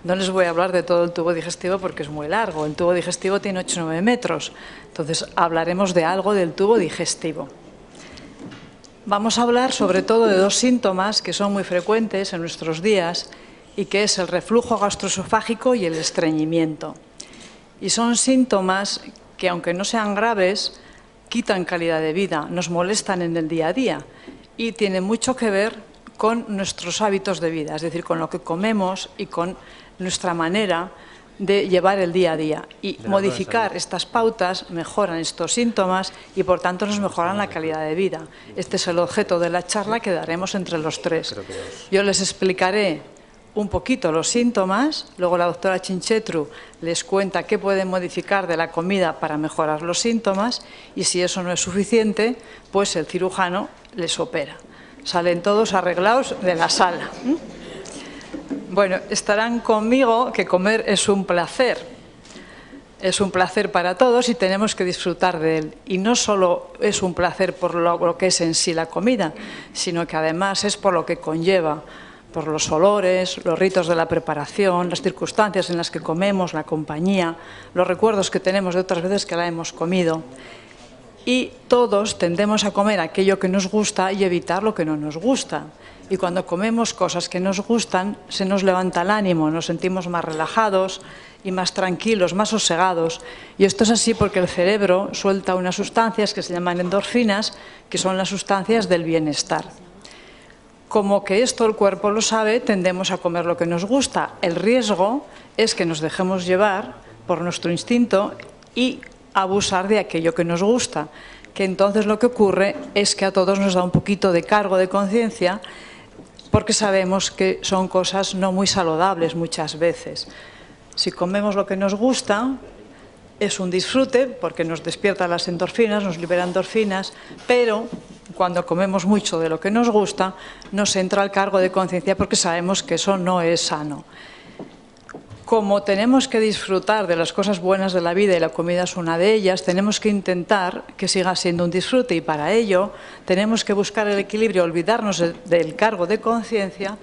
No les voy a hablar de todo el tubo digestivo porque es muy largo. El tubo digestivo tiene 8 o 9 metros. Entonces, hablaremos de algo del tubo digestivo. Vamos a hablar sobre todo de dos síntomas que son muy frecuentes en nuestros días y que es el reflujo gastroesofágico y el estreñimiento. Y son síntomas que, aunque no sean graves, quitan calidad de vida, nos molestan en el día a día y tienen mucho que ver con nuestros hábitos de vida, es decir, con lo que comemos y con nuestra manera de llevar el día a día. Y modificar estas pautas mejoran estos síntomas y, por tanto, nos mejoran la calidad de vida. Este es el objeto de la charla que daremos entre los tres. Yo les explicaré un poquito los síntomas, luego la doctora Chinchetru les cuenta qué pueden modificar de la comida para mejorar los síntomas y si eso no es suficiente, pues el cirujano les opera. Salen todos arreglados de la sala. Bueno, estarán conmigo que comer es un placer. Es un placer para todos y tenemos que disfrutar de él. Y no solo es un placer por lo que es en sí la comida, sino que además es por lo que conlleva, por los olores, los ritos de la preparación, las circunstancias en las que comemos, la compañía, los recuerdos que tenemos de otras veces que la hemos comido. Y todos tendemos a comer aquello que nos gusta y evitar lo que no nos gusta. Y cuando comemos cosas que nos gustan, se nos levanta el ánimo, nos sentimos más relajados y más tranquilos, más sosegados. Y esto es así porque el cerebro suelta unas sustancias que se llaman endorfinas, que son las sustancias del bienestar. Como que esto el cuerpo lo sabe, tendemos a comer lo que nos gusta. El riesgo es que nos dejemos llevar por nuestro instinto y abusar de aquello que nos gusta, que entonces lo que ocurre es que a todos nos da un poquito de cargo de conciencia porque sabemos que son cosas no muy saludables muchas veces. Si comemos lo que nos gusta, es un disfrute porque nos despierta las endorfinas, nos libera endorfinas, pero cuando comemos mucho de lo que nos gusta, nos entra el cargo de conciencia porque sabemos que eso no es sano. Como tenemos que disfrutar de las cosas buenas de la vida y la comida es una de ellas, tenemos que intentar que siga siendo un disfrute y para ello tenemos que buscar el equilibrio, olvidarnos del cargo de conciencia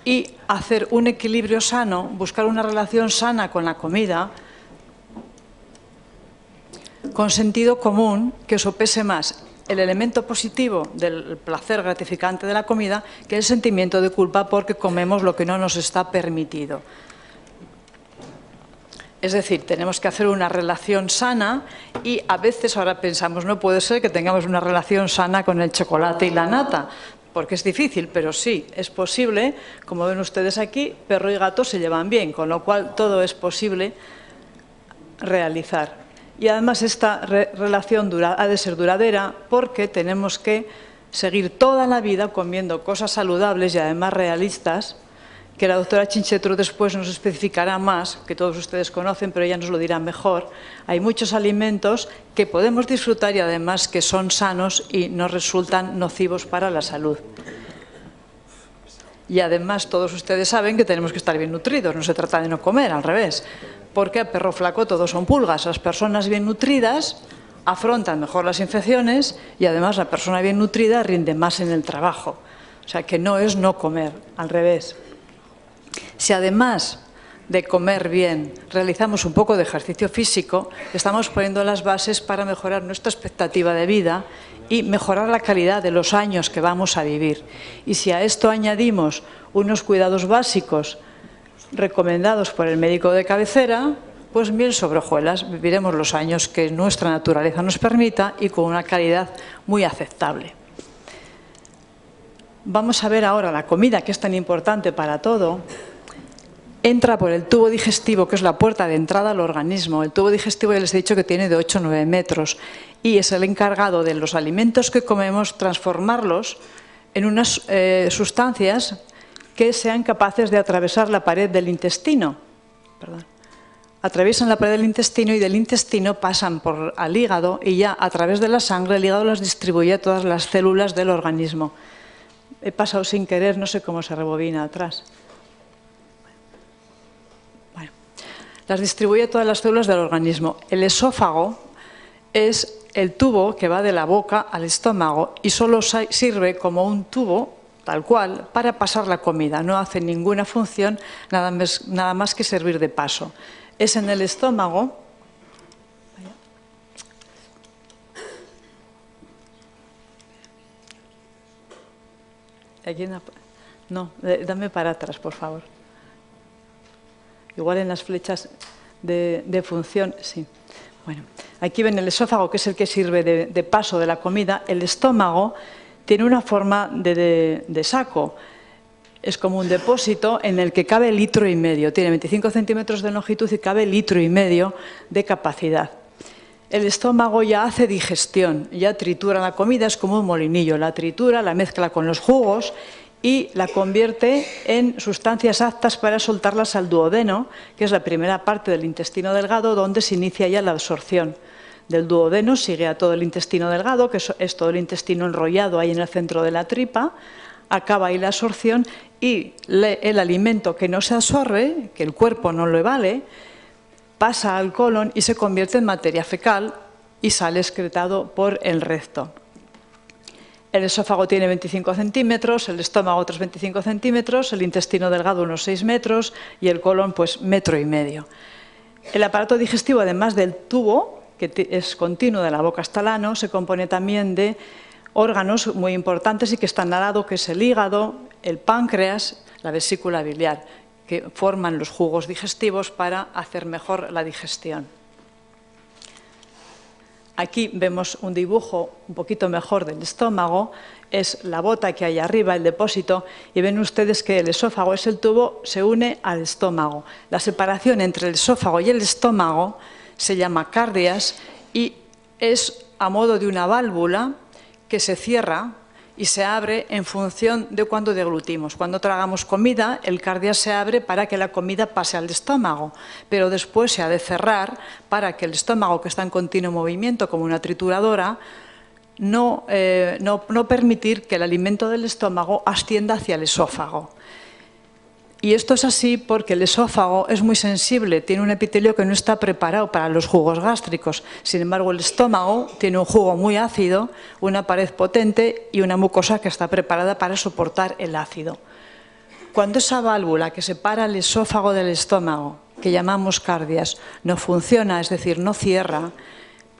y hacer un equilibrio sano, buscar una relación sana con la comida, con sentido común, que sopese más el elemento positivo del placer gratificante de la comida que el sentimiento de culpa porque comemos lo que no nos está permitido. Es decir, tenemos que hacer una relación sana y a veces ahora pensamos, no puede ser que tengamos una relación sana con el chocolate y la nata, porque es difícil, pero sí, es posible. Como ven ustedes aquí, perro y gato se llevan bien, con lo cual todo es posible realizar. Y además esta relación ha de ser duradera porque tenemos que seguir toda la vida comiendo cosas saludables y además realistas, que la doctora Chinchetru después nos especificará más, que todos ustedes conocen, pero ella nos lo dirá mejor. Hay muchos alimentos que podemos disfrutar y además que son sanos y no resultan nocivos para la salud. Y además todos ustedes saben que tenemos que estar bien nutridos, no se trata de no comer, al revés, porque a perro flaco todos son pulgas. Las personas bien nutridas afrontan mejor las infecciones y además la persona bien nutrida rinde más en el trabajo. O sea que no es no comer, al revés. Si además de comer bien realizamos un poco de ejercicio físico, estamos poniendo las bases para mejorar nuestra expectativa de vida y mejorar la calidad de los años que vamos a vivir. Y si a esto añadimos unos cuidados básicos recomendados por el médico de cabecera, pues miel sobre hojuelas, viviremos los años que nuestra naturaleza nos permita y con una calidad muy aceptable. Vamos a ver ahora la comida, que es tan importante para todo. Entra por el tubo digestivo, que es la puerta de entrada al organismo. El tubo digestivo ya les he dicho que tiene de 8 o 9 metros y es el encargado de los alimentos que comemos transformarlos en unas sustancias que sean capaces de atravesar la pared del intestino. Atraviesan la pared del intestino y del intestino pasan al hígado y ya a través de la sangre el hígado las distribuye a todas las células del organismo. He pasado sin querer, no sé cómo se rebobina atrás. Bueno, las distribuye a todas las células del organismo. El esófago es el tubo que va de la boca al estómago y solo sirve como un tubo tal cual, para pasar la comida. No hace ninguna función, nada más que servir de paso. Es en el estómago. Aquí no, dame para atrás, por favor. Igual en las flechas de función, sí. Bueno, aquí ven el esófago, que es el que sirve de paso de la comida. El estómago tiene una forma de saco. Es como un depósito en el que cabe 1,5 litros. Tiene 25 centímetros de longitud y cabe 1,5 litros de capacidad. El estómago ya hace digestión, ya tritura la comida, es como un molinillo. La tritura, la mezcla con los jugos y la convierte en sustancias aptas para soltarlas al duodeno, que es la primera parte del intestino delgado, donde se inicia ya la absorción. Del duodeno sigue a todo el intestino delgado, que es todo el intestino enrollado ahí en el centro de la tripa, acaba ahí la absorción y el alimento que no se absorbe, que el cuerpo no lo vale, pasa al colon y se convierte en materia fecal y sale excretado por el recto. El esófago tiene 25 centímetros, el estómago otros 25 centímetros, el intestino delgado unos 6 metros y el colon pues 1,5 metros. El aparato digestivo, además del tubo, que es continuo de la boca hasta el ano, se compone también de órganos muy importantes y que están al lado, que es el hígado, el páncreas, la vesícula biliar, que forman los jugos digestivos para hacer mejor la digestión. Aquí vemos un dibujo un poquito mejor del estómago, es la bota que hay arriba, el depósito, y ven ustedes que el esófago es el tubo, se une al estómago. La separación entre el esófago y el estómago se llama cardias y es a modo de una válvula que se cierra y se abre en función de cuando deglutimos. Cuando tragamos comida, el cardias se abre para que la comida pase al estómago, pero después se ha de cerrar para que el estómago, que está en continuo movimiento como una trituradora, no permitir que el alimento del estómago ascienda hacia el esófago. Y esto es así porque el esófago es muy sensible, tiene un epitelio que no está preparado para los jugos gástricos. Sin embargo, el estómago tiene un jugo muy ácido, una pared potente y una mucosa que está preparada para soportar el ácido. Cuando esa válvula que separa el esófago del estómago, que llamamos cardias, no funciona, es decir, no cierra,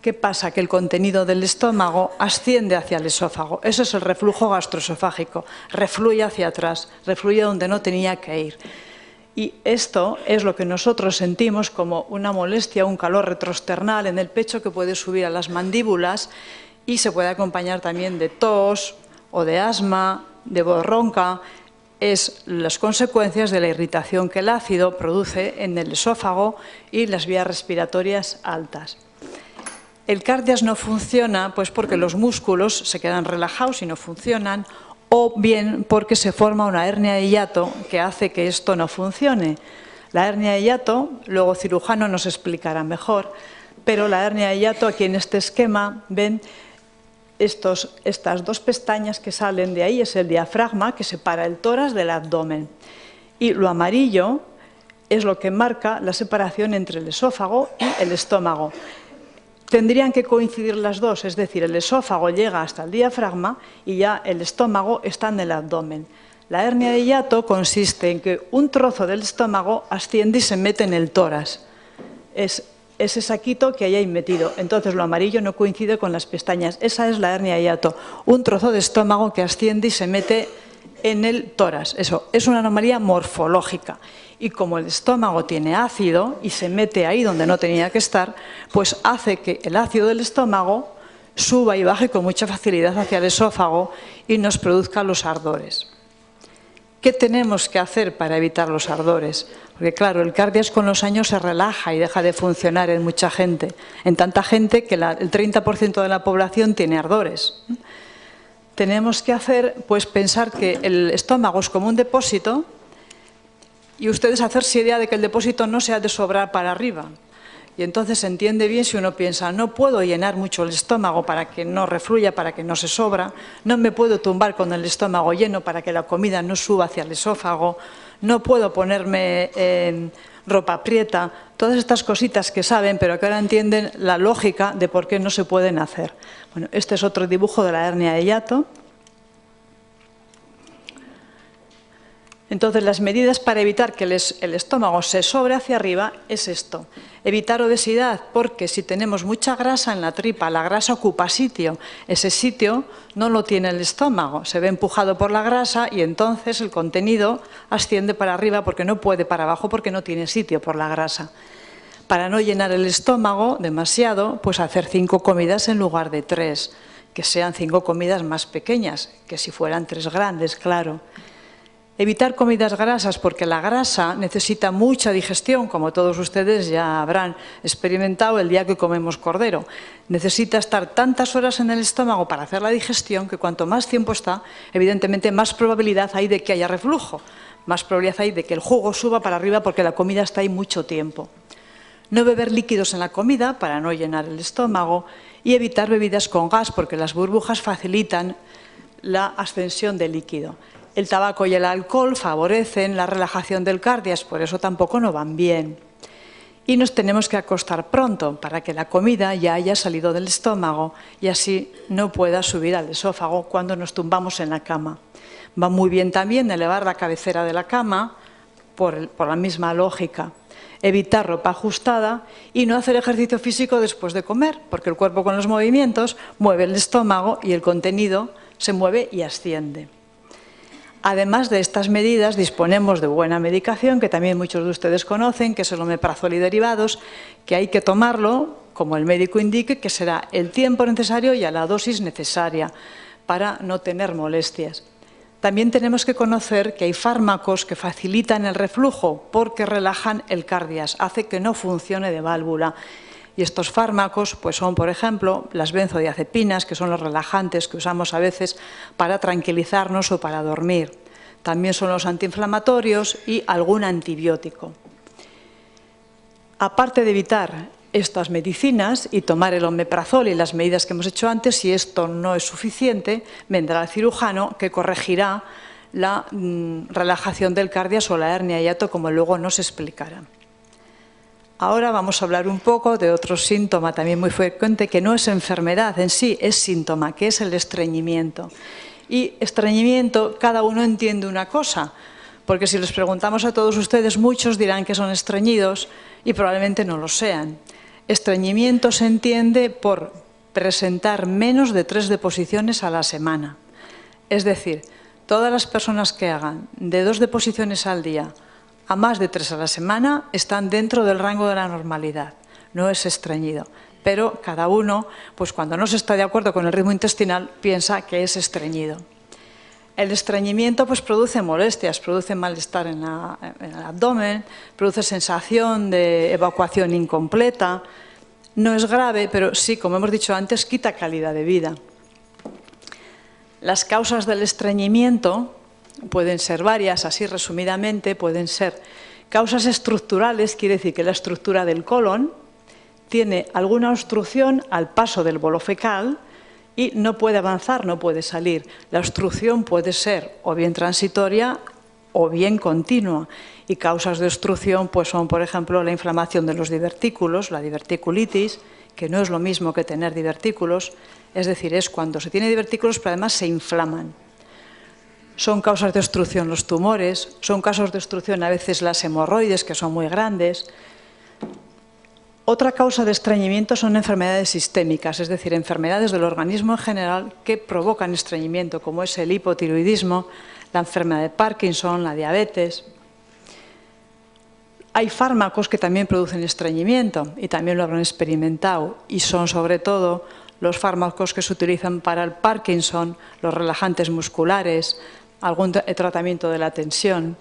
¿qué pasa? Que el contenido del estómago asciende hacia el esófago. Eso es el reflujo gastroesofágico. Refluye hacia atrás, refluye donde no tenía que ir. Y esto es lo que nosotros sentimos como una molestia, un calor retroesternal en el pecho que puede subir a las mandíbulas y se puede acompañar también de tos o de asma, de voz ronca. Es las consecuencias de la irritación que el ácido produce en el esófago y las vías respiratorias altas. El cardias no funciona pues porque los músculos se quedan relajados y no funcionan, o bien porque se forma una hernia de hiato que hace que esto no funcione. La hernia de hiato, luego cirujano nos explicará mejor, pero la hernia de hiato, aquí en este esquema, ven estas dos pestañas que salen de ahí, es el diafragma que separa el tórax del abdomen. Y lo amarillo es lo que marca la separación entre el esófago y el estómago. Tendrían que coincidir las dos, es decir, el esófago llega hasta el diafragma y ya el estómago está en el abdomen. La hernia de hiato consiste en que un trozo del estómago asciende y se mete en el tórax. Es ese saquito que hay ahí metido. Entonces lo amarillo no coincide con las pestañas. Esa es la hernia de hiato, un trozo de estómago que asciende y se mete en el tórax. Eso es una anomalía morfológica. Y como el estómago tiene ácido y se mete ahí donde no tenía que estar, pues hace que el ácido del estómago suba y baje con mucha facilidad hacia el esófago y nos produzca los ardores. ¿Qué tenemos que hacer para evitar los ardores? Porque claro, el cardias con los años se relaja y deja de funcionar en mucha gente. En tanta gente que el 30% de la población tiene ardores. Tenemos que hacer, pues pensar que el estómago es como un depósito y ustedes hacerse idea de que el depósito no se ha de sobrar para arriba. Y entonces se entiende bien si uno piensa, no puedo llenar mucho el estómago para que no refluya, para que no se sobra, no me puedo tumbar con el estómago lleno para que la comida no suba hacia el esófago, no puedo ponerme en ropa prieta, todas estas cositas que saben, pero que ahora entienden la lógica de por qué no se pueden hacer. Bueno, este es otro dibujo de la hernia de hiato. Entonces, las medidas para evitar que el estómago se sobre hacia arriba es esto: evitar obesidad, porque si tenemos mucha grasa en la tripa, la grasa ocupa sitio, ese sitio no lo tiene el estómago, se ve empujado por la grasa y entonces el contenido asciende para arriba porque no puede para abajo porque no tiene sitio por la grasa. Para no llenar el estómago demasiado, pues hacer 5 comidas en lugar de 3, que sean 5 comidas más pequeñas, que si fueran 3 grandes, claro. Evitar comidas grasas, porque la grasa necesita mucha digestión, como todos ustedes ya habrán experimentado el día que comemos cordero. Necesita estar tantas horas en el estómago para hacer la digestión que cuanto más tiempo está, evidentemente más probabilidad hay de que haya reflujo, más probabilidad hay de que el jugo suba para arriba porque la comida está ahí mucho tiempo. No beber líquidos en la comida para no llenar el estómago y evitar bebidas con gas porque las burbujas facilitan la ascensión del líquido. El tabaco y el alcohol favorecen la relajación del cardias, por eso tampoco no van bien. Y nos tenemos que acostar pronto para que la comida ya haya salido del estómago y así no pueda subir al esófago cuando nos tumbamos en la cama. Va muy bien también elevar la cabecera de la cama por la misma lógica. Evitar ropa ajustada y no hacer ejercicio físico después de comer, porque el cuerpo con los movimientos mueve el estómago y el contenido se mueve y asciende. Además de estas medidas, disponemos de buena medicación, que también muchos de ustedes conocen, que es el omeprazol y derivados, que hay que tomarlo, como el médico indique, que será el tiempo necesario y a la dosis necesaria para no tener molestias. También tenemos que conocer que hay fármacos que facilitan el reflujo porque relajan el cardias, hace que no funcione de válvula. Y estos fármacos pues son, por ejemplo, las benzodiazepinas, que son los relajantes que usamos a veces para tranquilizarnos o para dormir. También son los antiinflamatorios y algún antibiótico. Aparte de evitar estas medicinas y tomar el omeprazol y las medidas que hemos hecho antes, si esto no es suficiente, vendrá el cirujano que corregirá la relajación del cardias o la hernia hiato, como luego nos explicará. Ahora vamos a hablar un poco de otro síntoma también muy frecuente, que no es enfermedad en sí, es síntoma, que es el estreñimiento. Y estreñimiento, cada uno entiende una cosa, porque si les preguntamos a todos ustedes, muchos dirán que son estreñidos y probablemente no lo sean. Estreñimiento se entiende por presentar menos de 3 deposiciones a la semana. Es decir, todas las personas que hagan de 2 deposiciones al día a más de 3 a la semana están dentro del rango de la normalidad. No es estreñido, pero cada uno, pues cuando no se está de acuerdo con el ritmo intestinal, piensa que es estreñido. El estreñimiento pues produce molestias, produce malestar en el abdomen, produce sensación de evacuación incompleta. No es grave, pero sí, como hemos dicho antes, quita calidad de vida. Las causas del estreñimiento pueden ser varias, así resumidamente, pueden ser causas estructurales, quiere decir que la estructura del colon tiene alguna obstrucción al paso del bolo fecal y no puede avanzar, no puede salir. La obstrucción puede ser o bien transitoria o bien continua. Y causas de obstrucción pues son, por ejemplo, la inflamación de los divertículos, la diverticulitis, que no es lo mismo que tener divertículos, es decir, es cuando se tiene divertículos pero además se inflaman. Son causas de obstrucción los tumores, son causas de obstrucción a veces las hemorroides, que son muy grandes. Otra causa de estreñimiento son enfermedades sistémicas, es decir, enfermedades del organismo en general que provocan estreñimiento, como es el hipotiroidismo, la enfermedad de Parkinson, la diabetes. Hay fármacos que también producen estreñimiento y también lo habrán experimentado y son sobre todo los fármacos que se utilizan para el Parkinson, los relajantes musculares, algún tratamiento de la tensión.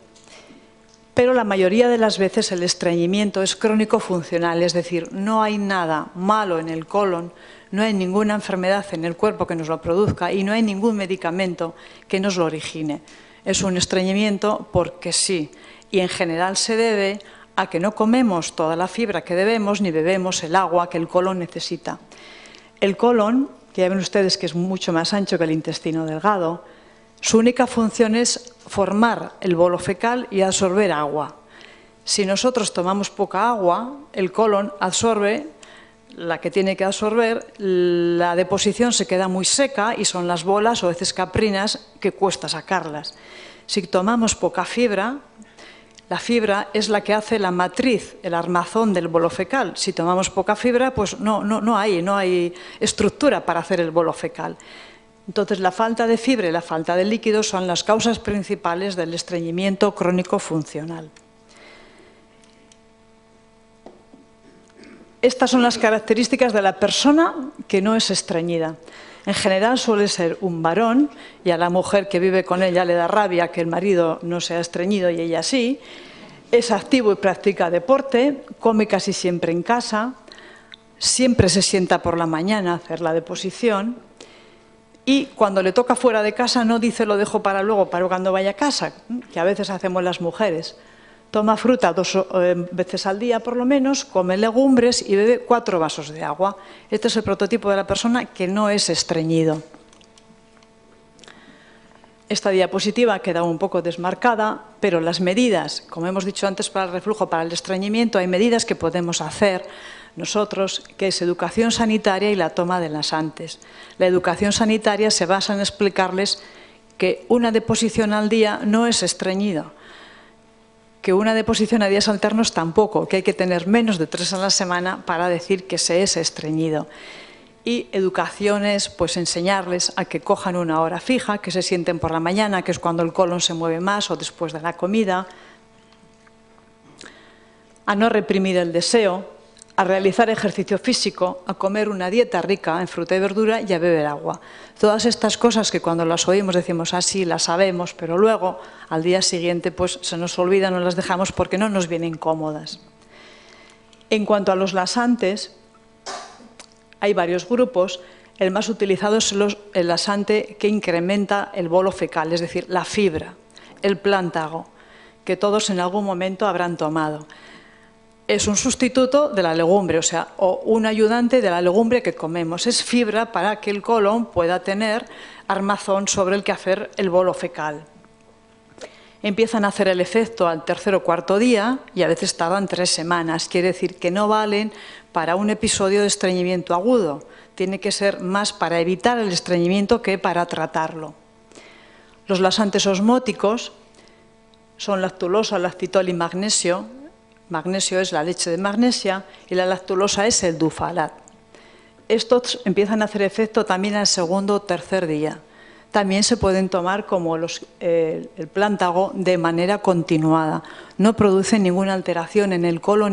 Pero la mayoría de las veces el estreñimiento es crónico funcional, es decir, no hay nada malo en el colon, no hay ninguna enfermedad en el cuerpo que nos lo produzca y no hay ningún medicamento que nos lo origine. Es un estreñimiento porque sí, y en general se debe a que no comemos toda la fibra que debemos ni bebemos el agua que el colon necesita. El colon, que ya ven ustedes que es mucho más ancho que el intestino delgado, su única función es formar el bolo fecal y absorber agua. Si nosotros tomamos poca agua, el colon absorbe la que tiene que absorber, la deposición se queda muy seca y son las bolas o heces caprinas que cuesta sacarlas. Si tomamos poca fibra, la fibra es la que hace la matriz, el armazón del bolo fecal. Si tomamos poca fibra, pues no hay estructura para hacer el bolo fecal. Entonces, la falta de fibra y la falta de líquido son las causas principales del estreñimiento crónico funcional. Estas son las características de la persona que no es estreñida. En general suele ser un varón, y a la mujer que vive con ella le da rabia que el marido no sea estreñido y ella sí. Es activo y practica deporte, come casi siempre en casa, siempre se sienta por la mañana a hacer la deposición y cuando le toca fuera de casa no dice lo dejo para luego, para cuando vaya a casa, que a veces hacemos las mujeres. Toma fruta 2 veces al día por lo menos, come legumbres y bebe 4 vasos de agua. Este es el prototipo de la persona que no es estreñido. Esta diapositiva queda un poco desmarcada, pero las medidas, como hemos dicho antes para el reflujo, para el estreñimiento, hay medidas que podemos hacer nosotros, que es educación sanitaria y la toma de laxantes. La educación sanitaria se basa en explicarles que una deposición al día no es estreñido, que una deposición a días alternos tampoco, que hay que tener menos de 3 a la semana para decir que se es estreñido. Y educaciones, pues enseñarles a que cojan una hora fija, que se sienten por la mañana, que es cuando el colon se mueve más, o después de la comida, a no reprimir el deseo, a realizar ejercicio físico, a comer una dieta rica en fruta y verdura y a beber agua. Todas estas cosas que cuando las oímos decimos así, las sabemos, pero luego al día siguiente pues se nos olvidan o las dejamos porque no nos vienen cómodas. En cuanto a los laxantes, hay varios grupos. El más utilizado es el laxante que incrementa el bolo fecal, es decir, la fibra, el plántago, que todos en algún momento habrán tomado. Es un sustituto de la legumbre, o sea, un ayudante de la legumbre que comemos. Es fibra para que el colon pueda tener armazón sobre el que hacer el bolo fecal. Empiezan a hacer el efecto al 3.º o 4.º día y a veces tardan 3 semanas. Quiere decir que no valen para un episodio de estreñimiento agudo. Tiene que ser más para evitar el estreñimiento que para tratarlo. Los laxantes osmóticos son lactulosa, lactitol y magnesio. Magnesio es la leche de magnesia y la lactulosa es el Dufalat. Estos empiezan a hacer efecto también al 2.º o 3.er día. También se pueden tomar como el plántago de manera continuada. No producen ninguna alteración en el colon